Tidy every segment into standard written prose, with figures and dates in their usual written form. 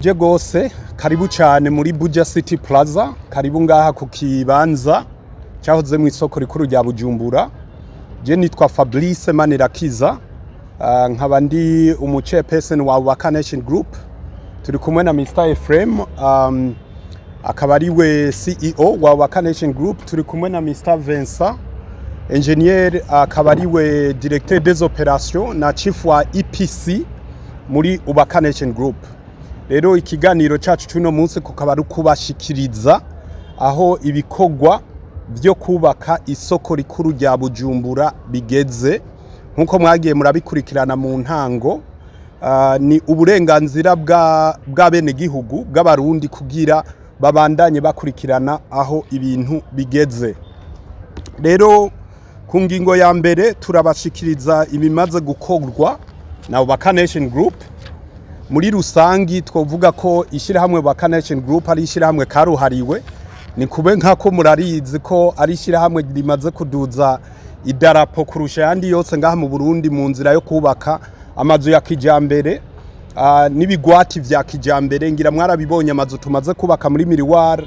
Je gose karibu cyane muri City Plaza, karibu ngaha ku kibanza cyahoze mu isoko rikuru rya Bujumbura. Je nitwa Fabrice Atanze nkaba ndi umuchairperson wa Yubakwe Nation Group. Turi kumwe na Mr. Ephraim akaba ariwe CEO wa Yubakwe Nation Group. Turi kumwe na Mr. Vincent engineer akaba ariwe directeur des opérations na chief wa IPC muri Yubakwe Nation Group. Rero ikiganiro cyacu cy'uno munsi kukaba ari kubashikiriza aho ibikogwa byo kubaka isoko rikuru rya Bujumbura bigeze. Nkuko mwagiye murabikurikirana mu ntango, ni uburenganzira bw'abenegihugu bw'abarundi kugira babandanye bakurikirana aho ibintu bigeze. Rero ku ngingo ya mbere turabashikiriza ibimaze gukorwa na Yubakwe Nation Group. Muri rusangi twovuga ko ishirahamwe Yubakwe Nation Group ari ishirahamwe karuhariwe, ni kube nkako murarizi ko ari ishirahamwe rimaze kuduza idarapo kurusha yandi yose ngaha mu Burundi mu nzira yo kubaka amazu ya kijambere n'ibigwati vya kijambere. Ngira mwarabibonye amazu tumaze kubaka muri Miriwar,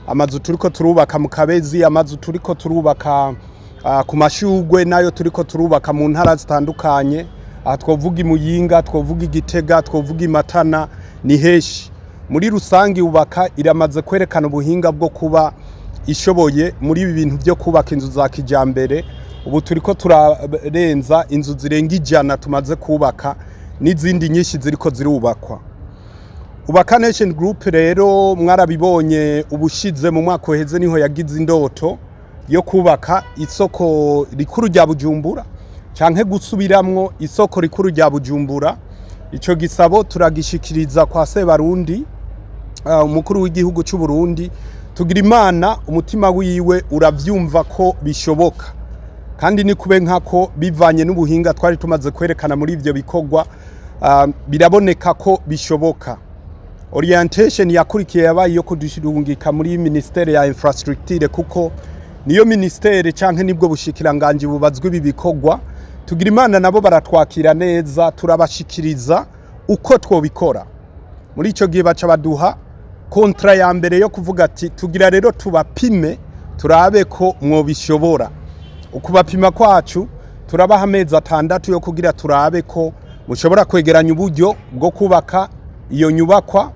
amazu turiko turubaka mu Kabezi, amazu turiko turubaka ku Mashugwe, nayo turiko turubaka mu ntara zitandukanye. Twovuga Imuyinga, twovuga Igitega, twovuga Imatana, ni heshi. Muri rusangi Yubaka iramaze kwerekana ubuhinga bwo kuba ishoboye muri ibi bintu byo kubaka inzu za kijambere. Ubu turiko turarenza inzu zirenga 100 tumaze kubaka, n'izindi nyinshi ziriko zirubakwa. Yubakwe Nation Group rero mwarabibonye ubushize mu mwaka uheze niho yagize indoto yo kubaka isoko rikuru rya Bujumbura, canke gusubiramwo isoko rikuru rya Bujumbura. Ico gisabo turagishikiriza kwa Sebarundi, umukuru w'igihugu cy'u Burundi. Tugira Imana umutima wiwe uravyumva ko bishoboka, kandi ni kube nkako bivanye n'ubuhinga twari tumaze kwerekana muri ivyo bikogwa, biraboneka ko bishoboka. Orientation yakurikiye yabaye yo kudushirungika muri ministere ya infrastructure, kuko niyo ministere canke nibwo bushikiranganje bubazwe ibi bikogwa. Tugira Imana nabo baratwakira neza, turabashikiriza uko twobikora. Muri ico gihe baca baduha kontra ya mbere yo kuvuga ati tugira rero tubapime turabe ko mwobishobora. Ukubapima kwacu turabaha amezi 6 yo kugira turabe ko mushobora kwegeranya uburyo bwo kubaka iyo nyubakwa.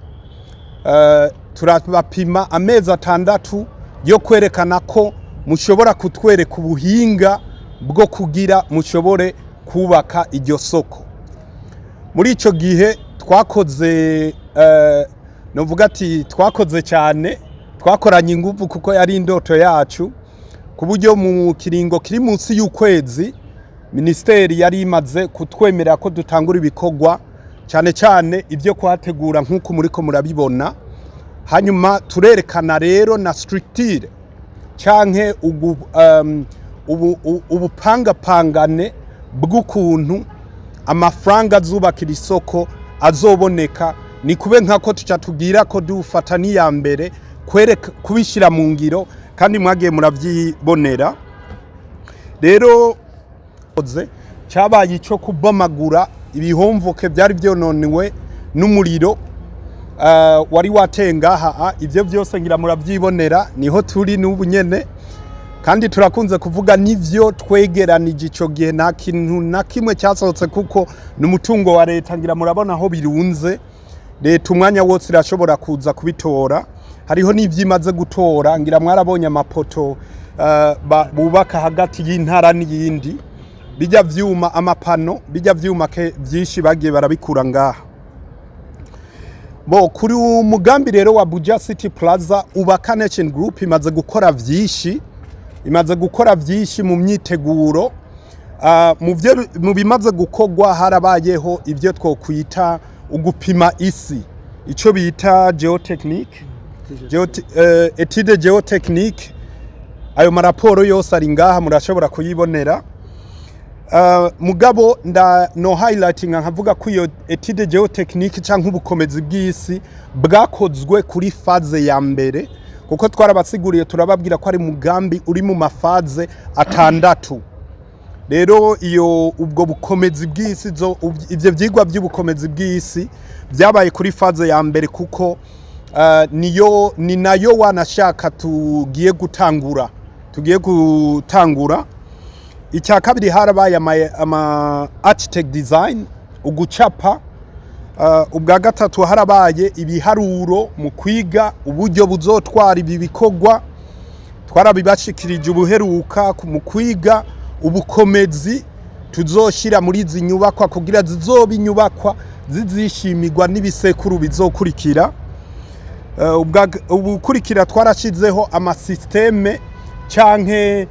Turabapima amezi 6 yo kwerekana ko mushobora kutwereka ubuhinga bwo kugira mushobore kubaka iryo soko. Muri ico gihe twakoze novuga ati twakoze cyane, twakoranye ingufu kuko yari indoto yacu, kuburyo mu kiringo kiri munsi y'ukwezi ministeri yari imaze kutwemera ko dutangura ibikogwa cyane cyane ibyo kwategura nkuko muriko murabibona. Hanyuma turerekana rero na structure canke ubupangapangane bw'ukuntu amafaranga azubakira isoko azoboneka. Ni kube nkako tuca tugira ko dufata ni ya mbere kubishira mu ngiro, kandi mwagiye muravyibonera. Rero cyabaye ico kubamagura ibihomvoke byari byononiwe n'umuriro wari watenga. Ivyo byose ngira muravyibonera, niho turi n'ubu nyene, kandi turakunze kuvuga nivyo twegeranije ico gihe nta kintu na kimwe cyasohotse, kuko n'umutungo wa leta. Ngira murabona aho birunze, leta umwanya wose irashobora kuza kubitora. Hariho n'ivyimaze gutora, ngira mwarabonye amapoto bubaka hagati y'intara n'iyindi, bijya vyuma amapano, bijya vyuma vyinshi bagiye barabikura ngaha. Kuri umugambi rero wa City Plaza, Yubakwe Nation Group imaze gukora vyinshi mu myiteguro. Mu bimaze gukogwa harabayeho ibyo twokwita ugupima isi, ico bita geotechnique, etude geotechnique. Ayo maraporo yose ari ngaha murashobora kuyibonera. Mugabo no highlighting nkavuga ko iyo etude geotechnique canke ubukomezi bw'isi bwakozwe kuri phase ya mbere, kuko twarabasiguriye turababwira ko ari mugambi uri mu mafaze 6. rero iyo ubwo bukomezi bw'isi ivyo vyigwa by'ubukomezi bw'isi byabaye kuri faze ya mbere kuko ni nayo wanashaka tugiye gutangura icya kabiri harabaye ama architect design ugucapa ubwa gatatu harabaye ibiharuro mu kwiga uburyo buzotwara ibi bikogwa twarabibashikirije ubuheruka mu kwiga ubukomezi tuzoshira muri izi nyubakwa kugira zizoba inyubakwa zizishimirwa n'ibisekuru bizokurikira ubukurikira twarashizeho amasysteme canke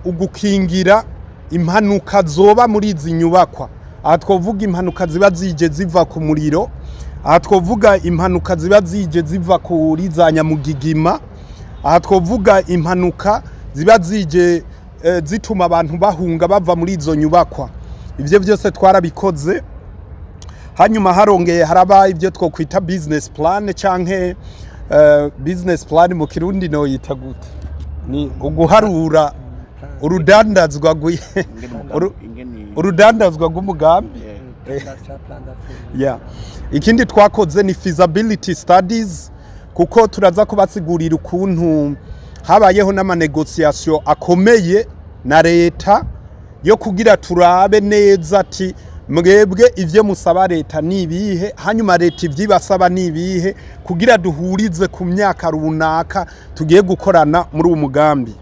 ugukingira impanuka zoba muri izi nyubakwa aha twovuga impanuka ziba zije ziva ku muriro aha twovuga impanuka ziba zije ziva kuri za nyamugigima aha twovuga impanuka ziba zije zituma abantu bahunga bava muri izo nyubakwa ivyo byose twarabikoze hanyuma harongeye haraba ibyo twokwita business plan canke business plan mu kirundi no yita gute ni uguharura urudandazwa rw'umugambi ikindi twakoze ni feasibility studies kuko turaza kubasigurira ukuntu habayeho n'amanegociation akomeye na leta yo kugira turabe neza ati mwebwe ivyo musaba leta nibihe hanyuma leta ivyibasaba nibihe kugira duhurize ku myaka runaka tugiye gukorana muri uwo mugambi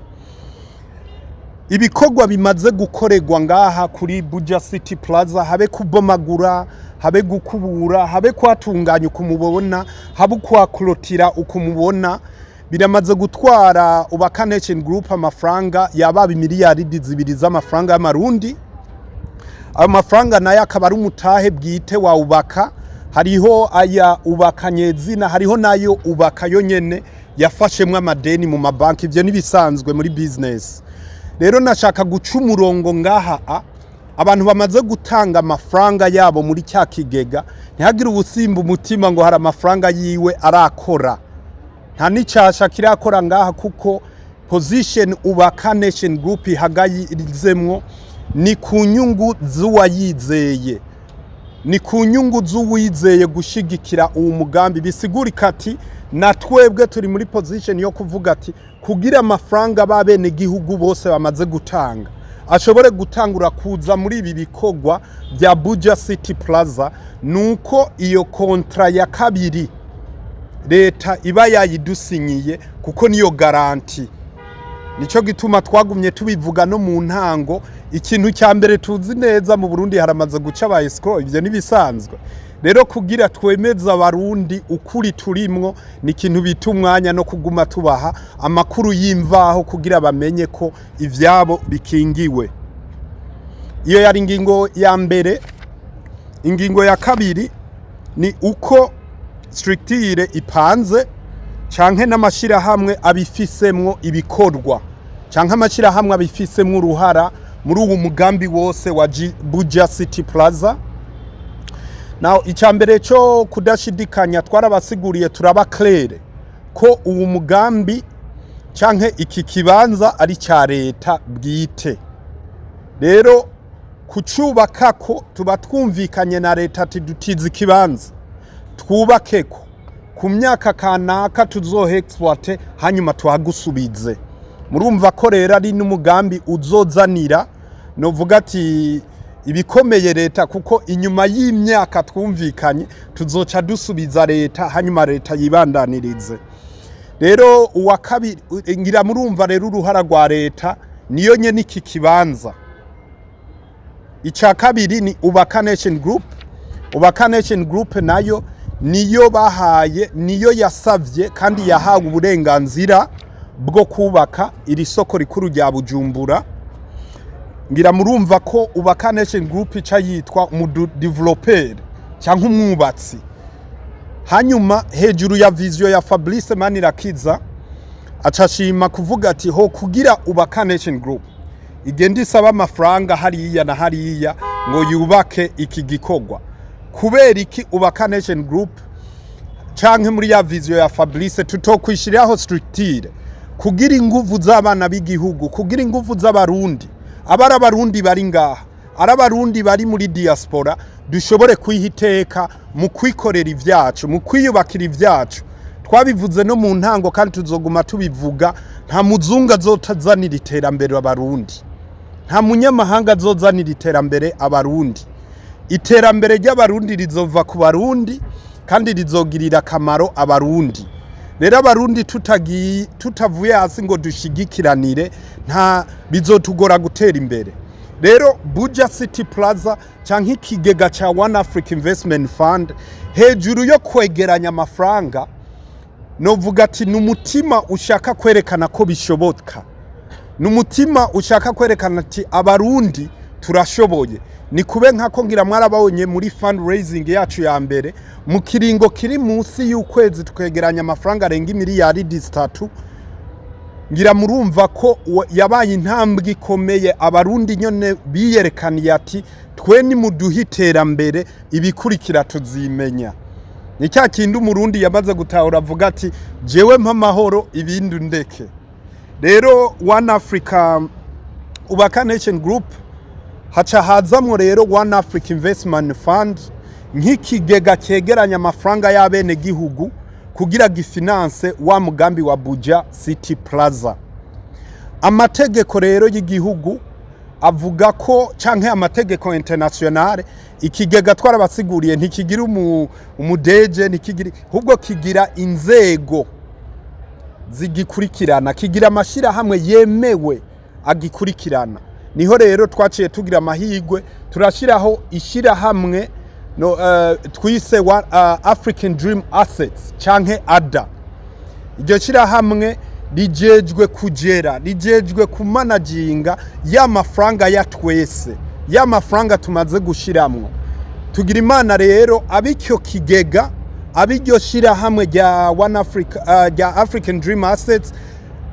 ibikogwa bimaze gukorerwa ngaha kuri BujahitTv Plaza habe kubomagura habe gukubura habe kwatunganya ukumubona habe kwaklotira ukumubona biramaze gutwara ubaka nation group amafaranga yababa miliyari zibiri z'amafaranga y'amarundi ayo mafaranga nayo akaba ari umutahe bwite wa ubaka hariho aya ubakanyezina hariho nayo ubaka yonyene yafashemwe amadeni mu mabanki ivyo nibisanzwe muri business rero nashaka guca umurongo ngaha abantu bamaze gutanga amafaranga yabo muri cya kigega ntihagire ubusimba umutima ngo hari amafaranga yiwe arakora nta nicasha kirakora ngaha kuko position ubaka nation group ihagayizemwo ni kunyungu z'uwayizeye ni kunyungu z'uwizeye gushigikira uwo mugambi bisigurika ati na twebwe turi muri position yo kuvuga ati kugira amafaranga babene gihugu bose bamaze gutanga ashobore gutangura kuza muri ibi bikogwa bya BujahitTv Plaza nuko iyo kontra ya kabiri leta iba yayidusinyiye kuko niyo garanti nico gituma twagumye tubivuga no mu ntango ikintu cya mbere tuzi neza mu Burundi haramaze guca ba ISOKO ivyo nibisanzwe rero kugira twemeza abarundi ukuri turimwo ni ikintu bita umwanya no kuguma tubaha amakuru y'imvaho kugira bamenye ko ivyabo bikingiwe iyo yari ingingo ya mbere ingingo ya kabiri ni uko structure ipanze canke n'amashira hamwe abifisemwo ibikorwa canke amashira hamwe abifisemwo uruhara muri uwo mugambi wose wa BujahitTv Plaza Now icambere cyo kudashidikanya twarabasiguriye turaba clair ko uwo mugambi canke iki kibanza ari ca leta bwite rero kucubakako tuba twumvikanye na leta ati dutize kibanza twubakeko ku myaka kanaka tuzohexploite hanyuma tuhagusubize murumva ko rero ari n'umugambi uzozanira novuga ati ibikomeye leta kuko inyuma y'imyaka twumvikanye tuzoca dusubiza leta hanyuma leta yibandanirize rero uwa kabiri ngira murumva rero uruhara rwa leta niyo nyene iki kibanza ica kabiri ni ubaka nation group ubaka nation group nayo niyo bahaye niyo yasavye kandi yahawe uburenganzira bwo kubaka iri soko rikuru rya Bujumbura ngira murumva ko ubaka nation group ica yitwa umudeveloper cyangwa umwubatsi hanyuma hejuru ya vision ya Fabrice Atanze acashima kuvuga ati ho kugira ubaka nation group igenda isaba amafaranga hariya na hariya ngo yubake iki gikogwa kubera iki ubaka nation group canke muri ya vision ya Fabrice tutokwishiraho structure kugira inguvu z'abana b'igihugu kugira inguvu z'abarundi abari abarundi bari ngaha ari abarundi bari muri diaspora dushobore kwihiteka mu kwikorera ivyacu mu kwiyubakira ivyacu twabivuze no mu ntango kandi tuzoguma tubivuga nta muzungu azotazanira iterambere abarundi nta munyamahanga azozanira iterambere abarundi iterambere ry'abarundi rizova ku barundi kandi rizogirira akamaro abarundi rero abarundi tutavuye hasi ngo dushigikiranire nta bizotugora gutera imbere rero Buja City Plaza canke ikigega ca One Africa Investment Fund hejuru yo kwegeranya amafaranga novuga ati n'umutima ushaka kwerekana ko bishoboka n'umutima ushaka kwerekana ati abarundi turashoboye ni kube nkako ngira mwarabonye muri fundraising yacu ya mbere mu kiringo kiri munsi y'ukwezi twegeranya amafaranga arenga miliyaridi 3 ngira murumva ko yabaye intambwe ikomeye abarundi nyone biyerekaniye ati twe ni muduhitera mbere ibikurikira tuzimenya ni cya kindi umurundi yamaze gutahura avuga ati jewe mpa mahoro ibindi ndeke rero One Africa Ubaka Nation Group haca hazamwo rero One Africa Investment Fund nk'ikigega cyegeranya amafaranga y'abene gihugu kugira gifinance wa mugambi wa Buja City Plaza amategeko rero y'igihugu avuga ko canke amategeko internationale ikigega twarabasiguriye ntikigira umudeje ntikigira ahubwo kigira inzego zigikurikirana kigira amashira hamwe yemewe agikurikirana niho rero twaciye tugira amahigwe turashiraho ishira hamwe no twise African Dream Assets canke ADA iryo shira hamwe bijejwe kugera bijejwe kumanaginga y'amafaranga ya twese y'amafaranga tumaze gushiramwo tugira imana rero abicyo kigega abiryo shira hamwe rya One Africa rya African Dream Assets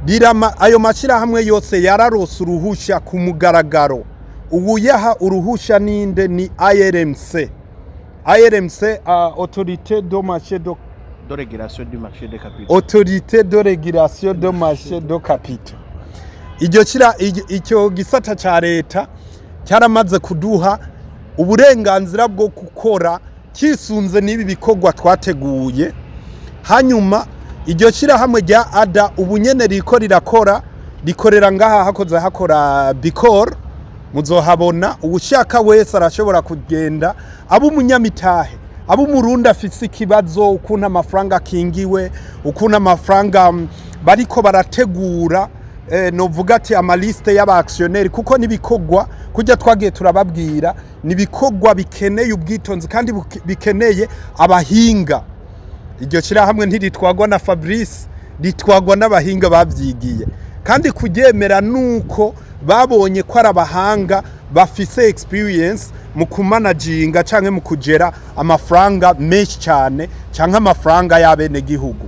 birama ayo mashira hamwe yose yararose uruhusha ku mugaragaro ubuyaha uruhusha ninde ni IRMC Autorité de marché de régulation du marché des capitaux Autorité de régulation du marché des capitaux icyo gisata ca leta cyaramaze kuduha uburenganzira bwo gukora kisunze nibi bikogwa twateguye hanyuma iryo shira hamwe rya ADA ubunyene riko rikorera ngaha hakoze hakora bikor muzohabona ubushaka wese arashobora kugenda abo umunyamitahe abo umurundi afise ikibazo ukuntu amafaranga kingiwe ukuntu amafaranga bariko barategura novuga ati amaliste y'abaactionnaire kuko nibikogwa kujya twagiye turababwira nibikogwa bikeneye ubwitonzi kandi bikeneye abahinga iryo shira hamwe ntiritwagwa na Fabrice ritwagwa n'abahinga bavyigiye kandi kuryemera nuko babonye ko arabahanga bafise experience mu kumanaginga canke mu kugera amafaranga menshi cyane canke amafaranga y'abene gihugu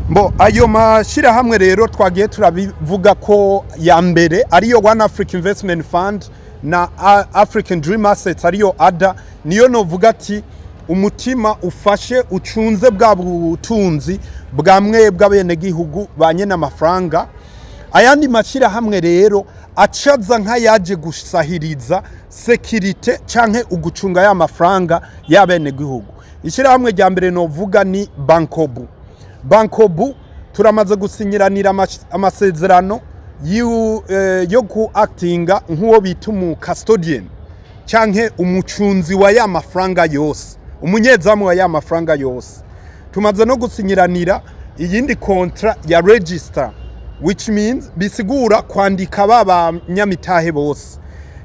Mbo ayo mashira hamwe rero twagiye turabivuga ko ya mbere ariyo One Africa Investment Fund na African Dream Assets ariyo ADA niyo novuga ati umutima ufashe ucunze bwa butunzi bwamwe bw'abene gihugu banye n'amafaranga ayandi mashira hamwe rero acaza nka yaje gusahiriza security canke ugucunga ya mafaranga y'abene gihugu ishira hamwe rya mbere novuga ni Bankobu turamaze gusinyiranira amasezerano yo ku actinga nk'uwo bita mu custodian canke umucunzi wa ya mafaranga yose umunyezamu wa ya mafaranga yose tumaze no gusinyiranira iyindi kontra ya register which means bisigura kwandika baba nyamitahe bose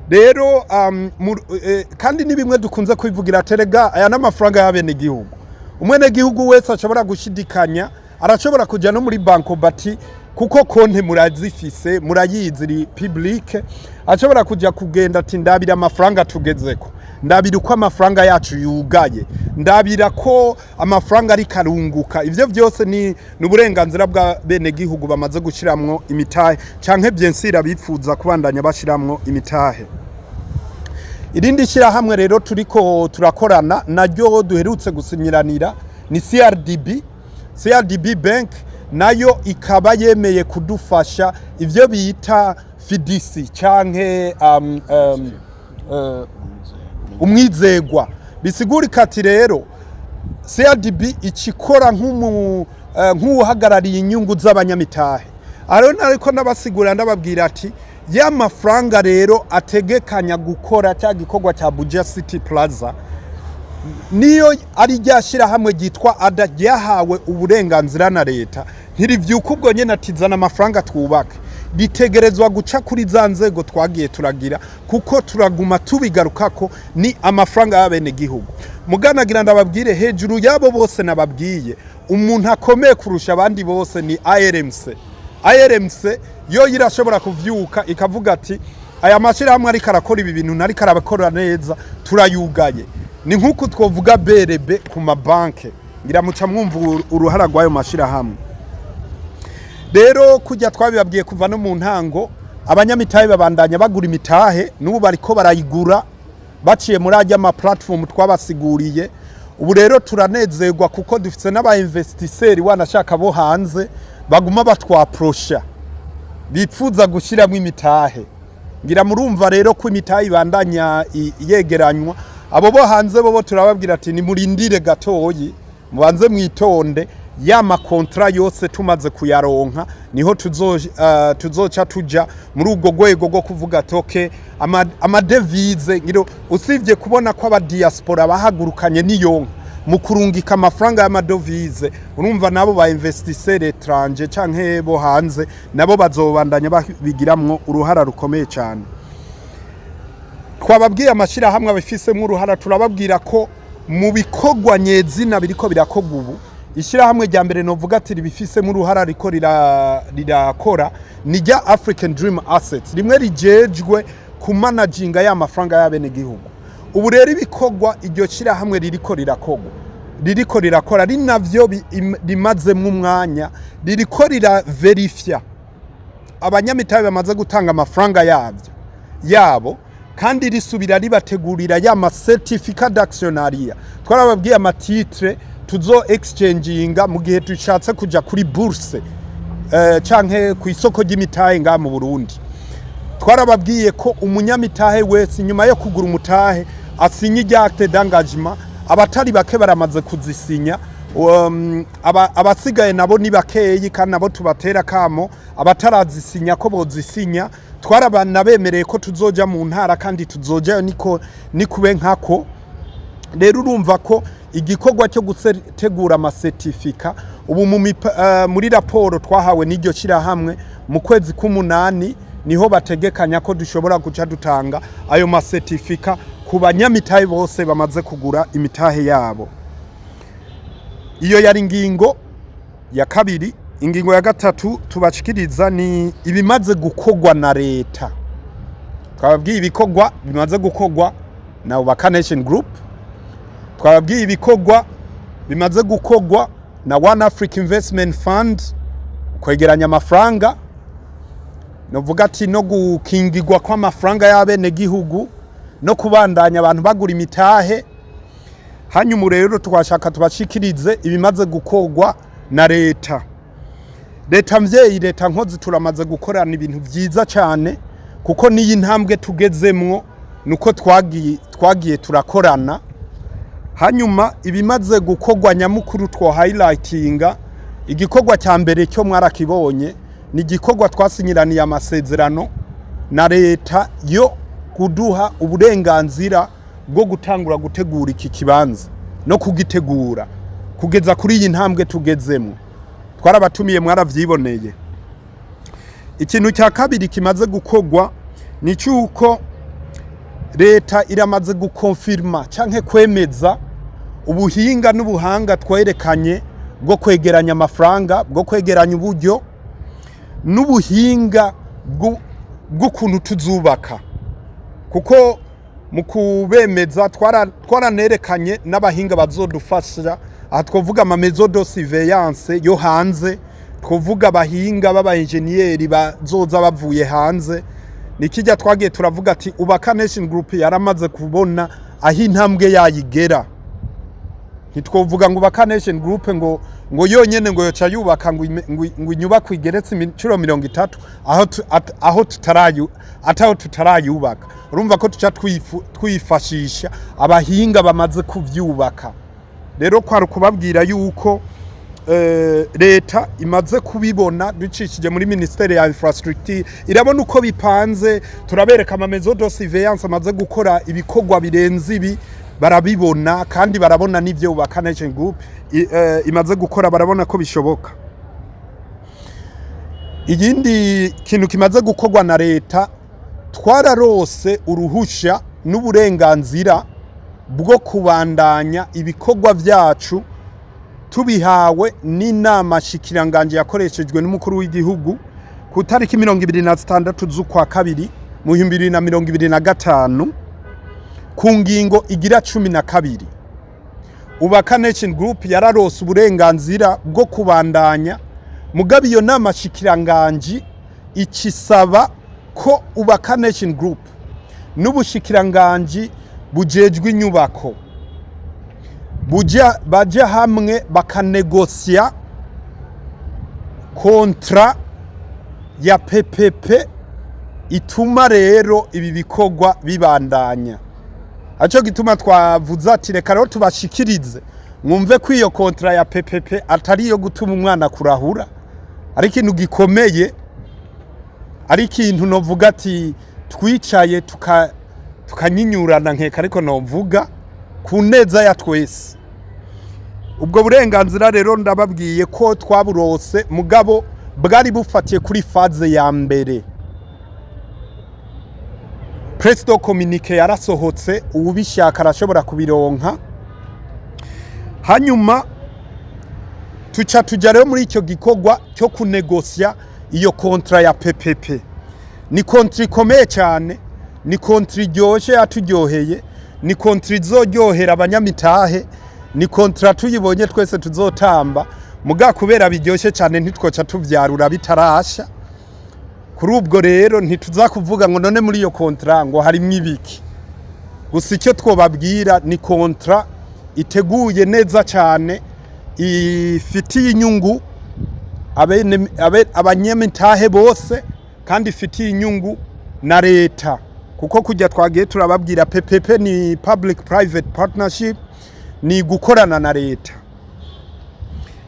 rero kandi ni bimwe dukunze kwivugira terega aya n'amafaranga y'abene gihugu umwene gihugu wese ashobora gushidikanya arashobora kujya no muri banko bati kuko konte murazifise murayiziri public ashobora kujya kugenda ati ndabira amafaranga tugezeko ndabira uko amafaranga yacu yugaye ndabira ko amafaranga ari karunguka ivyo byose ni uburenganzira bwa bene gihugu bamaze gushiramwo imitahe canke byensira bifuza kubandanya bashiramwo imitahe irindi shira hamwe rero turiko turakorana naryo duherutse gusinyiranira ni CRDB Bank nayo ikaba yemeye kudufasha ivyo bita fidisi canke umwizegwa. Bisigurika ati rero CRDB ikikora nk'uhagarariye inyungu z'abanyamitahe. Ariko nabasigura ndababwira ati ya mafaranga rero ategekanya gukora cya gikorwa cya BujahitTv Plaza niyo ari ryashira hamwe gitwa ada ryahawe uburenganzira na leta ntirivyuka ubwo nyene atizana amafaranga twubake, bitegerezwa guca kuri za nzego twagiye turagira kuko turaguma tubigarukako ni amafaranga y'abene gihugu. Muganagira ndababwire hejuru yabo bose nababwiye umuntu akomeye kurusha abandi bose ni IRMC yo irashobora kuvyuka ikavuga ati aya mashirahamwe ariko arakora ibi bintu nari karabakora neza turayugaye. Ni nkuko twovuga BRB ku mabanke, ngira muca mwumva uruhara rwayo mashirahamwe. Rero kujya twabibabwiye kuva no mu ntango abanyamitahe babandanya bagura imitahe n'ubu bariko barayigura baciye muri ajya ama platform twabasiguriye. Ubu rero turanezerwa kuko dufite n'aba investisseurs wanashaka bo hanze baguma batwaprosha bipfuza gushiramo imitahe. Ngira murumva rero ko imitahe ibandanya yegeranywa. Abo bo hanze bo turababwira ati ni murindire gatoyi mubanze mwitonde ya makontra yose tumaze kuyaronka niho tuzoca tuja muri ubwo gwego go kuvuga toke amadevize ngiro usivye kubona ko aba diaspora bahagurukanye niyonka mu kurungika amafaranga y'amadovize. Urumva nabo ba investisseurs étrangers canke bo hanze nabo bazobandanya babigiramwo uruhara rukomeye cyane. Twababwiye amashira hamwe abifise mu ruhara turababwira ko mu bikogwa nyezina biriko birakogwa ubu ishira hamwe rya mbere novuga ati bifise mu ruhara riko rirakora ni rya African Dream Assets rimwe rijejwe ku managinga ya mafaranga y'abene gihugu. Ubu rero ibikogwa iryo shira hamwe ririko rirakora rinavyo rimaze mu mwanya ririko riraverifya abanyamitahe bamaze gutanga amafaranga yabo kandi risubira ribategurira ya ma certificat d'actionnariat. Twarababwiye amatitre tuzo exchanginga mu gihe tushatse kuja kuri bourse canke ku isoko ry'imitahe nga mu Burundi. Twarababwiye ko umunyamitahe wese nyuma yo kugura umutahe asinye acte d'engagement, abatari bake baramaze kuzisinya. Abasigaye nabo ni bakeyi kandi nabo tubatera kamo abatarazisinya ko bozisinya. Twarabana bemereye ko tuzoja mu ntara kandi tuzoja ni kube nkako. Rero urumva ko igikorwa cyo gutegura ama certificat ubu muri raporo twahawe n'iryo shira hamwe mu kwezi k'umunani niho bategekanya ko dushobora guca dutanga ayo ma certificat ku banyamitahe bose bamaze kugura imitahe yabo. Iyo yari ingingo ya kabiri. Ingingo ya gatatu tubashikiriza ni ibimaze gukogwa na leta. Twababwiye ibikogwa bimaze gukogwa na Yubakwe Nation Group. Twababwiye ibikogwa bimaze gukogwa na One Africa Investment Fund kwegeranya amafaranga. Novuga ati no gukingirwa kwa mafaranga y'abene gihugu no kubandanya abantu bagura imitahe. Hanyuma rero twashaka tubashikirize ibimaze gukogwa na leta. Leta mvyeyi leta nkozi turamaze gukorana ibintu vyiza cyane kuko niyi ntambwe tugezemwo nuko twagiye turakorana. Hanyuma ibimaze gukogwa nyamukuru two highlightinga igikorwa cya mbere cyo mwarakibonye ni igikorwa twasinyiraniye amasezerano na leta yo kuduha uburenganzira bwo gutangura gutegura iki kibanza no kugitegura kugeza kuri iyi ntambwe tugezemwo. Twarabatumiye mwaravyiboneye. Ikintu cya kabiri kimaze gukogwa ni cyuko leta iramaze gukonfirma canke kwemeza ubuhinga n'ubuhanga twerekanye bwo kwegeranya amafaranga, bwo kwegeranya uburyo n'ubuhinga bw'ukuntu tuzubaka. Kuko mu kubemeza twaranerekanye n'abahinga bazodufasha. Aha twovuga ama maison de surveillance yo hanze, twovuga abahinga baba engineer bazoza bavuye hanze. Nikijya twagiye turavuga ati Yubakwe Nation Group yaramaze kubona aho intambwe yayigera. ntitwovuga ngo ubaka nation group ngo yonyene ngo yoca yubaka ngo inyubako igeretse incuro 30 aho tutarayubaka. Urumva ko tuca twifashisha abahinga bamaze kuvyubaka. Rero kwari kubabwira yuko leta imaze kubibona ducishije muri ministere ya infrastructure, irabona uko bipanze, turabereka ama maison de surveillance amaze gukora ibikogwa birenze ibi, barabibona kandi barabona n'ivyo ubaka nation group imaze gukora, barabona ko bishoboka. Igindi kintu kimaze gukorwa na leta, twararose uruhusha n'uburenganzira bwo kubandanya ibikogwa vyacu tubihawe n'inama shikiranganje yakoreshejwe n'umukuru w'igihugu ku tariki 26 z'ukwa kabiri mu 2025 ku ngingo igira 12. Ubaka nation group yararose uburenganzira bwo kubandanya, mugabe iyo nama shikiranganje ikisaba ko ubaka nation group n'ubushikiranganje bujejwe inyubako baja hamwe bakanegosia kontra ya PPP ituma rero ibi bikogwa bibandanya. Aco gituma twavuze ati reka rero tubashikirize mwumve ko iyo kontra ya PPP atari yo gutuma umwana kurahura, ari ikintu gikomeye, ari ikintu novuga ati twicaye tukanyinyurana nkeka, ariko novuga ku neza ya twese. Ubwo burenganzira rero ndababwiye ko twaburose, mugabo bwari bufatiye kuri faze ya mbere. Presto communique yarasohotse, ubishaka arashobora kubironka. Hanyuma tuja rero muri icyo gikogwa cyo kunegosia iyo kontra ya PPP. Ni kontra ikomeye cyane, ni kontra iryoshe yaturyoheye, ni kontra izoryohera abanyamitahe, ni kontra tuyibonye twese tuzotamba, muga kubera biryoshe cyane ntitwoca tuvyarura bitarasha. Kurubwo rero ntituzakuvuga ngo none muri iyo kontra ngo harimwo ibiki. Gusa icyo twobabwira ni kontra iteguye neza cyane, ifitiye inyungu abanyamitahe bose, kandi ifitiye inyungu na leta. Kuko kujya twagiye turababwira PPP ni public private partnership, ni gukorana na leta.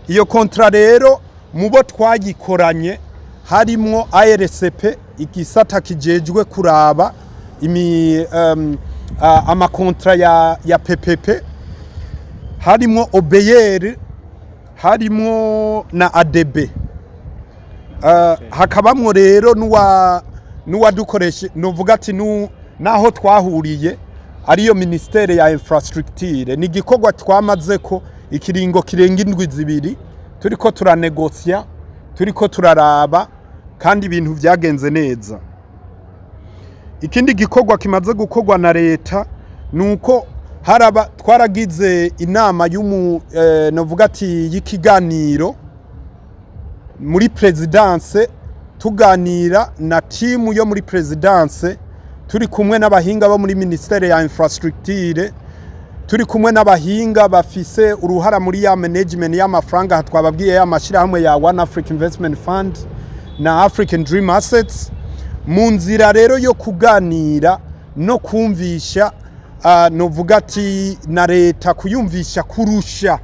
Iyo kontra rero mubo twagikoranye harimo ARCP, igisata kijejwe kuraba amakontra ya PPP, harimo OBR, harimo na ADB, hakabamwo rero nuwadukoreshe novuga ati naho twahuriye ariyo ministere ya infrastructure. Ni gikogwa twamaze ko ikiringo kirenga indwi zibiri turiko turanegosia, turiko turaraba, kandi ibintu vyagenze neza. Ikindi gikogwa kimaze gukogwa na leta nuko twaragize inama novuga ati y'ikiganiro muri presidence, tuganira na timu yo muri presidence, turi kumwe n'abahinga bo muri ministere ya infrastructure, turi kumwe n'abahinga bafise uruhara muri ya management y'amafaranga twababwiye y'amashirahamwe ya One Africa Investment Fund na African Dream Assets. Mu nzira rero yo kuganira no kumvisha novuga ati na leta kuyumvisha kurusha,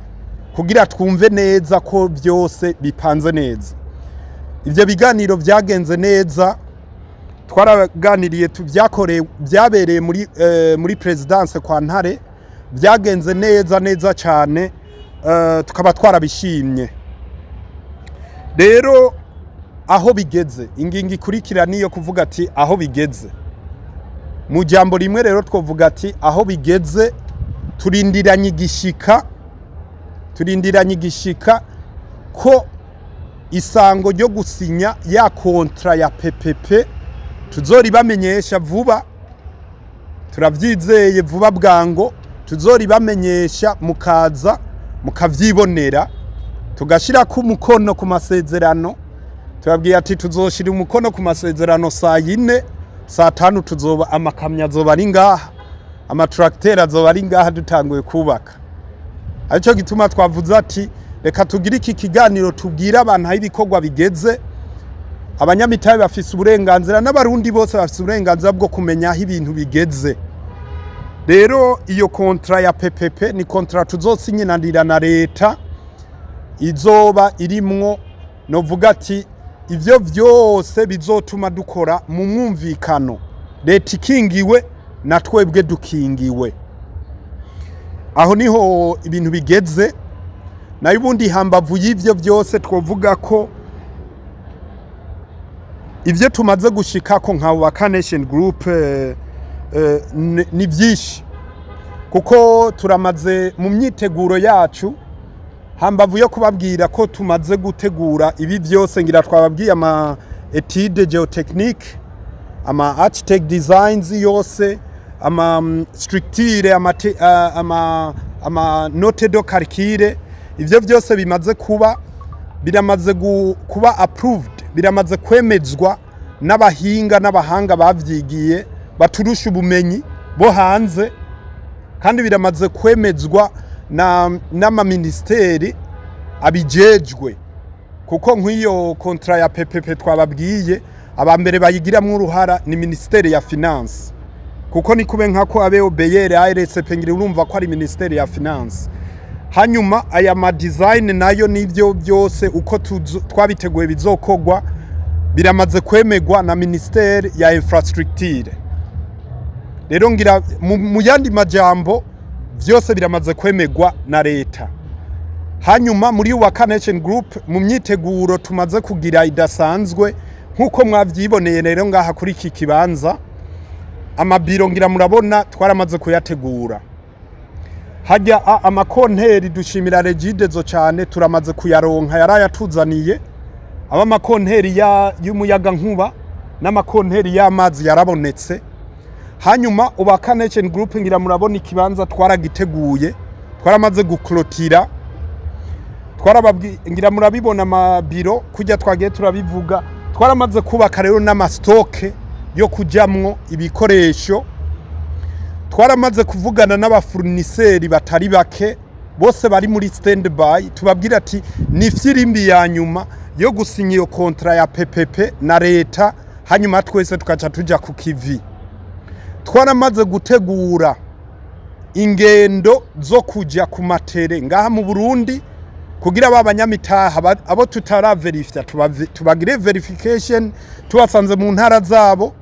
kugira twumve neza ko byose bipanze neza. Ivyo biganiro vyagenze neza, twaraganiriye byabereye muri presidence kwa Ntare, vyagenze neza cyane, tukaba twarabishimye. Rero aho bigeze, ingingo ikurikira niyo kuvuga ati aho bigeze. Mu jambo rimwe rero twovuga ati aho bigeze, turindiranye igishika ko isango ryo gusinya ya kontra ya PPP tuzoribamenyesha vuba, turavyizeye vuba bwango, tuzoribamenyesha mukaza mukavyibonera, tugashira ku mukono ku masezerano. Turabwiye ati tuzoshira umukono ku masezerano saa 4, saa 5 tuzoba amakamya azoba ari ngaha, amatracteur azoba ari ngaha dutanguye kubaka. arico gituma twavuze ati reka tugire iki kiganiro tubwira abantu aho ibikogwa bigeze. Abanyamitahe bafise uburenganzira n'abarundi bose bafise uburenganzira bwo kumenya aho ibintu bigeze. Rero iyo kontra ya PPP ni kontra tuzosinyinanira na leta izoba irimwo, novuga ati ivyo vyose bizotuma dukora mu mwumvikano, leta ikingiwe na twebwe dukingiwe. Aho niho ibintu bigeze. Na ubundi hambavu y'ivyo vyose twovuga ko ivyo tumaze gushikako nka Kubaka Nation Group ni vyinshi, kuko turamaze mu myiteguro yacu, hambavu yo kubabwira ko tumaze gutegura ibi vyose, ngira twababwiye ama étude géotechnique, ama architect designs yose, ama structure, ama note de calcul, ivyo vyose bimaze kuba, biramaze kuba approved, biramaze kwemezwa n'abahinga n'abahanga bavyigiye baturusha ubumenyi bo hanze, kandi biramaze kwemezwa n'ama ministeri abijejwe, kuko nk'iyo kontra ya PPP twababwiye abambere bayigiramwo uruhara ni ministeri ya finance, kuko ni kube nkako abe obeyere ARSP ngira urumva ko ari ministeri ya finance. Hanyuma aya ma design nayo nivyo byose uko twabiteguye bizokogwa biramaze kwemegwa na ministeri ya infrastructure. Rero ngira mu yandi majambo vyose biramaze kwemegwa na leta. Hanyuma muri Kubaka Nation Group mu myiteguro tumaze kugira idasanzwe, nkuko mwavyiboneye rero ngaha kuri iki kibanza, amabiro ngira murabona twaramaze kuyategura. Hajya amakonteri dushimira Regidezo cyane, turamaze kuyaronka, yarayatuzaniye. Aba makonteri y'umuyaga nkuba n'amakonteri y'amazi yarabonetse. Hanyuma Kubaka Nation Group ngira murabona ikibanza twaragiteguye, twaramaze guklotira, ngira murabibona amabiro kujya twagiye turabivuga, twaramaze kubaka rero n'amastoke yo kujamwo ibikoresho. Twaramaze kuvugana n'abafournisseurs batari bake, bose bari muri standby, tubabwira ati ni firimbi ya nyuma yo gusinya iyo kontra ya PPP na leta, hanyuma twese tukaca tuja ku kivi. Twaramaze gutegura ingendo zo kuja ku matere ngaha mu Burundi, kugira abanyamitaha abo tutaraverifya tubagire verification tubasanze mu ntara zabo.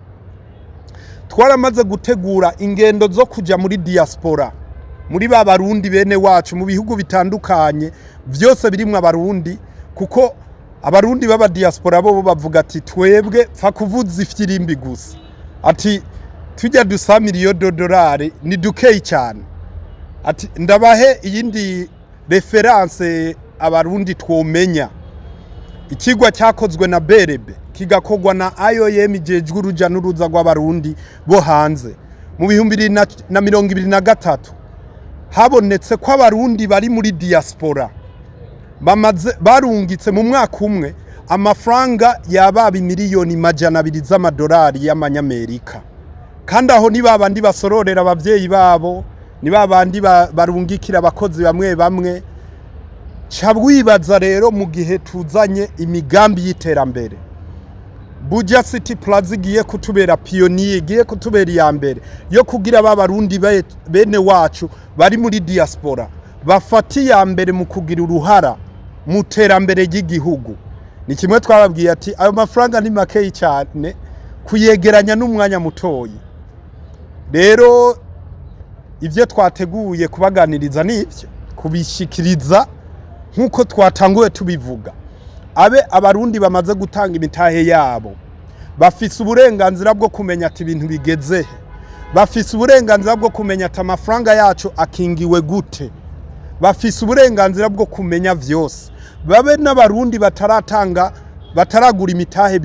Twaramaze gutegura ingendo zo kuja muri diaspora, muri ba barundi bene wacu mu bihugu bitandukanye vyose birimwe abarundi, kuko abarundi baba diaspora bo bavuga ati twebwe fa kuvuza ifyirimbi gusa, ati tujya dusa $1,000,000 ni dukeye cyane. Ati ndabahe iyindi reference abarundi twomenya. Ikigwa cyakozwe na Berebe kigakogwa na IOM ijejwe uruja n'uruza rw'abarundi bo hanze mu 2023, habonetse ko abarundi bari muri diaspora barungitse mu mwaka umwe amafaranga yaba $200 million z'amadolari y'amanyamerika. Kandi aho ni babandi basororera abavyeyi babo, ni babandi barungikira abakozi bamwe bamwe. Cabwibaza rero mu gihe tuzanye imigambi y'iterambere, BujahitTv Plaza igiye kutubera pionnier, igiye kutubera ya mbere yo kugira abarundi bene wacu bari muri diaspora bafati ya mbere mu kugira uruhara mu terambere ry'igihugu. Ni kimwe twababwiye ati ayo mafaranga ni makeyi cyane kuyegeranya n'umwanya mutoyi. Rero ivyo twateguye kubaganiriza n'ivyo kubishikiriza nkuko twatanguye tubivuga. Abe abarundi bamaze gutanga imitahe yabo bafise uburenganzira bwo kumenya ati ibintu bigeze, bafise uburenganzira bwo kumenya ati amafaranga yacu akingiwe gute, bafise uburenganzira bwo kumenya vyose. Babe n'abarundi bataragura imitahe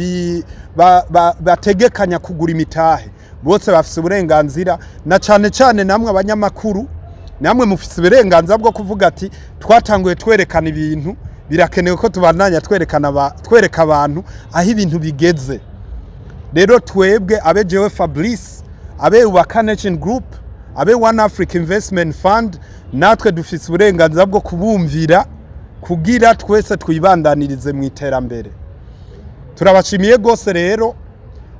bategekanya kugura imitahe, bose bafise uburenganzira, na cane cane namwe abanyamakuru namwe mufise uburenganzira bwo kuvuga ati twatanguye twerekana ibintu, birakenewe ko tubandanya twereka abantu aho ibintu bigeze. Rero twebwe abe jewe Fabrice, abe Kubaka Nation Group, abe One Africa Investment Fund natwe dufise uburenganzira bwo kubumvira kugira twese twibandanirize mu iterambere. Turabashimiye gose rero,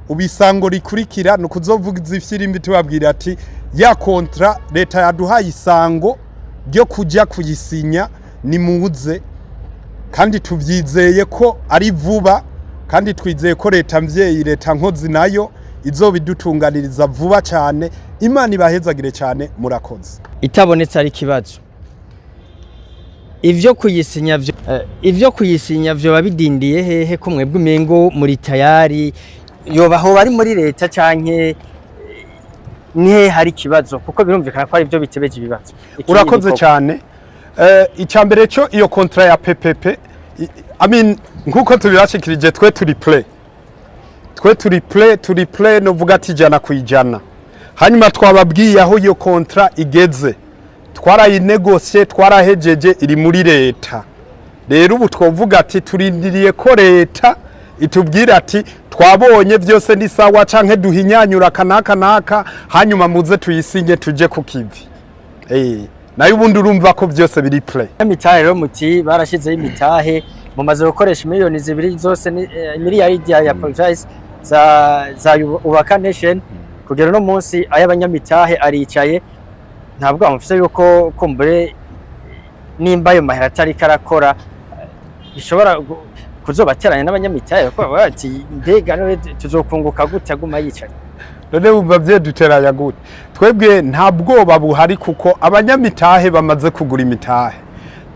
ubisango rikurikira no kuzovuga ifirimbi tubabwira ati ya kontra leta yaduhaye isango ryo kujya kuyisinya ni muze, kandi tuvyizeye ko ari vuba, kandi twizeye ko leta mvyeyi leta nkozi nayo izobidutunganiriza vuba cyane. Imana ibahezagire cyane, murakoze. Itabonetse ari kibazo, ivyo kuyisinya vyo babidindiye hehe ko mwebwe umengo muri tayari yoba ho bari muri leta canke nihe hari kibazo, kuko birumvikana ko ari byo bitebeje ibibazo. Urakoze cyane. Icambere cyo iyo kontra ya PPP, nkuko tubirashikirije twe turi play no vuga ati jana kwijana. Hanyuma twababwiye aho iyo kontra igeze, twarayinegosie, twarahejeje, iri muri leta. Rero ubu twovuga ati turindiriye ko leta itubwira ati twabonye byose ni sawa canke duhinyanyura kanaka hanyuma muze tuyisinye tuje ku kivi. Nayo ubundi urumva ko byose biri play. Imitahe rero muti barashizeho imitahe, mumaze gukoresha miliyoni 2 zose, miliyaridi ya project za ubaka nation. Kugira no munsi ay'abanyamitahe aricaye, ntabwo amufise yuko kumbure nimba ayo mahera atari karakora bishobora kuzobateranya n'abanyamitahe, kuko bati mbega no tuzokunguka gute aguma yicaye. None bumva bye duteranya gute? Twebwe ntabwo babuhari, kuko abanyamitahe bamaze kugura imitahe,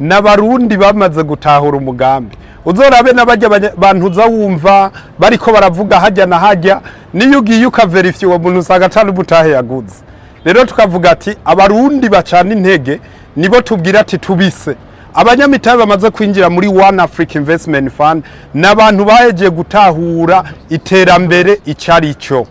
n'abarundi bamaze gutahura umugambi. Uzorabe n'abajya bantu zawumva bariko baravuga hajya na hajya, niyo ugiye ukaverifya uwo muntu usanga atari ubutahe yaguze. Rero tukavuga ati abarundi bacana intege nibo tubwira ati tubise. Abanyamitahe bamaze kwinjira muri One Africa Investment Fund n'abantu baheje gutahura iterambere icari cyo.